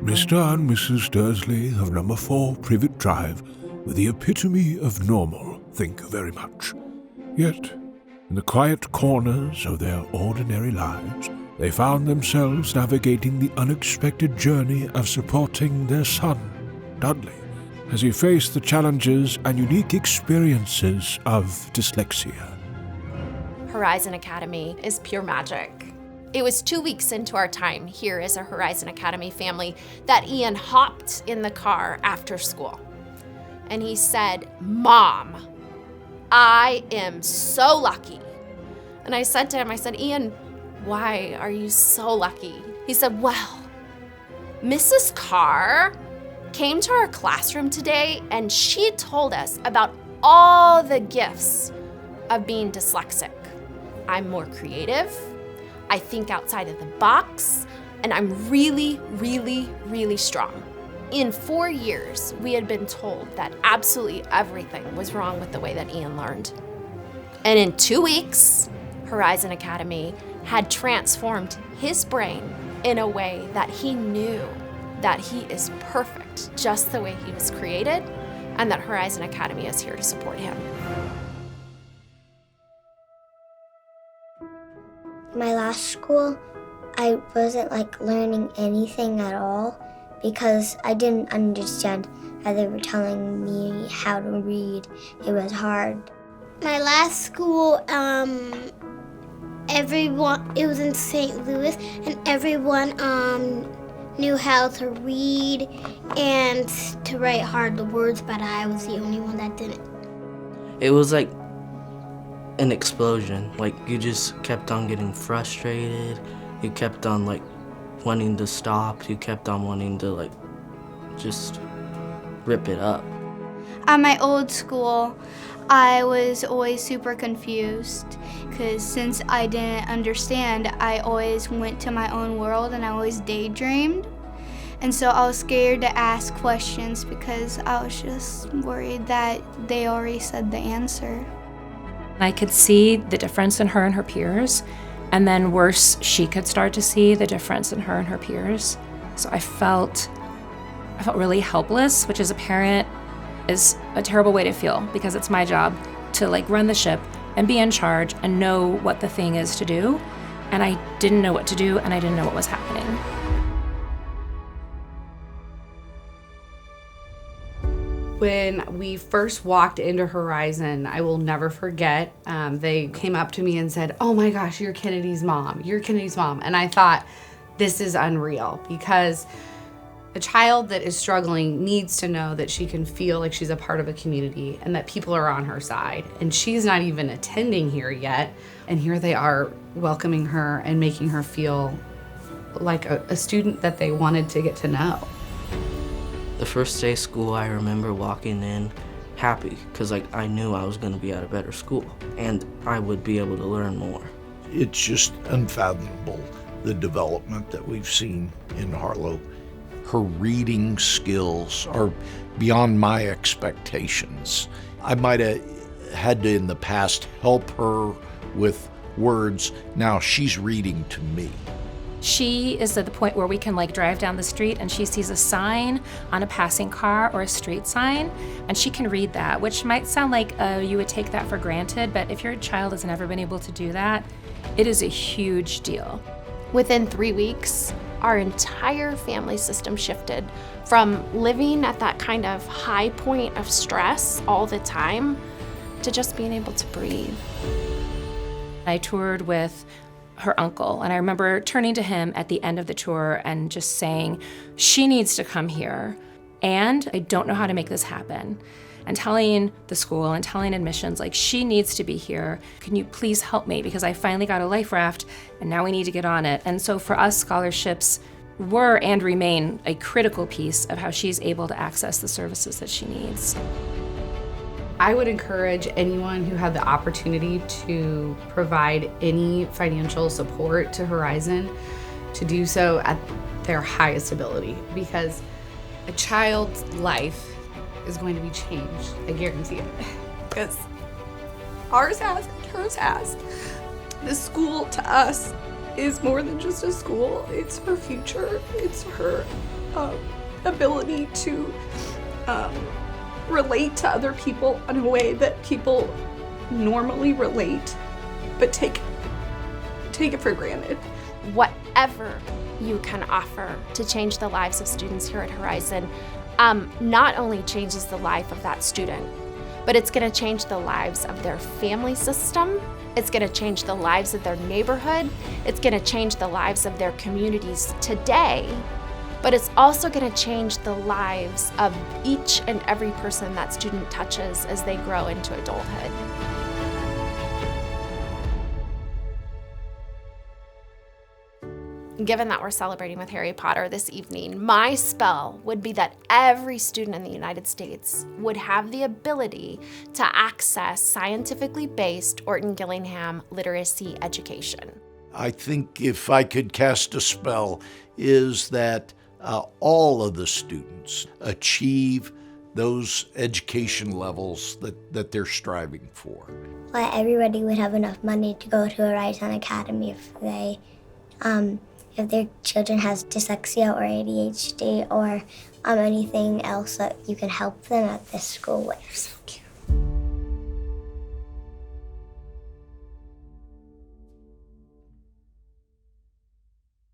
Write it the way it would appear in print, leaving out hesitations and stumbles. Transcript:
Mr. and Mrs. Dursley of number 4 Privet Drive were the epitome of normal, thank you very much. Yet, in the quiet corners of their ordinary lives, they found themselves navigating the unexpected journey of supporting their son, Dudley, as he faced the challenges and unique experiences of dyslexia. Horizon Academy is pure magic. It was 2 weeks into our time here as a Horizon Academy family that Ian hopped in the car after school. And he said, "Mom, I am so lucky." And I said to him, I said, "Ian, why are you so lucky?" He said, "Well, Mrs. Carr came to our classroom today and she told us about all the gifts of being dyslexic. I'm more creative, I think outside of the box, and I'm really, really, really strong." In 4 years, we had been told that absolutely everything was wrong with the way that Ian learned. And in 2 weeks, Horizon Academy had transformed his brain in a way that he knew that he is perfect just the way he was created, and that Horizon Academy is here to support him. My last school, I wasn't learning anything at all because I didn't understand how they were telling me how to read. It was hard. My last school, it was in St. Louis, and everyone knew how to read and to write hard the words, but I was the only one that didn't. It was like an explosion. You just kept on getting frustrated. You kept on wanting to stop. You kept on wanting to just rip it up. At my old school, I was always super confused because since I didn't understand, I always went to my own world and I always daydreamed. And so I was scared to ask questions because I was just worried that they already said the answer. I could see the difference in her and her peers, and then worse, she could start to see the difference in her and her peers. So I felt really helpless, which as a parent is a terrible way to feel because it's my job to run the ship and be in charge and know what the thing is to do. And I didn't know what to do, and I didn't know what was happening. When we first walked into Horizon, I will never forget, they came up to me and said, "Oh my gosh, you're Kennedy's mom. You're Kennedy's mom." And I thought, this is unreal, because a child that is struggling needs to know that she can feel like she's a part of a community and that people are on her side. And she's not even attending here yet. And here they are welcoming her and making her feel like a student that they wanted to get to know. The first day of school, I remember walking in happy because I knew I was going to be at a better school and I would be able to learn more. It's just unfathomable, the development that we've seen in Harlow. Her reading skills are beyond my expectations. I might have had to in the past help her with words. Now she's reading to me. She is at the point where we can drive down the street and she sees a sign on a passing car or a street sign, and she can read that, which might sound like you would take that for granted, but if your child has never been able to do that, it is a huge deal. Within 3 weeks, our entire family system shifted from living at that kind of high point of stress all the time to just being able to breathe. I toured with her uncle, and I remember turning to him at the end of the tour and just saying, "She needs to come here, and I don't know how to make this happen." And telling the school and telling admissions, she needs to be here. Can you please help me? Because I finally got a life raft, and now we need to get on it. And so for us, scholarships were and remain a critical piece of how she's able to access the services that she needs. I would encourage anyone who had the opportunity to provide any financial support to Horizon to do so at their highest ability, because a child's life is going to be changed. I guarantee it. Because ours has, hers has. This school to us is more than just a school. It's her future. It's her ability to relate to other people in a way that people normally relate, but take it for granted. Whatever you can offer to change the lives of students here at Horizon not only changes the life of that student, but it's going to change the lives of their family system. It's going to change the lives of their neighborhood. It's going to change the lives of their communities today, but it's also going to change the lives of each and every person that student touches as they grow into adulthood. Given that we're celebrating with Harry Potter this evening, my spell would be that every student in the United States would have the ability to access scientifically based Orton-Gillingham literacy education. I think if I could cast a spell, is that all of the students achieve those education levels that they're striving for. Well, everybody would have enough money to go to Horizon Academy if their children has dyslexia or ADHD or anything else that you can help them at this school with.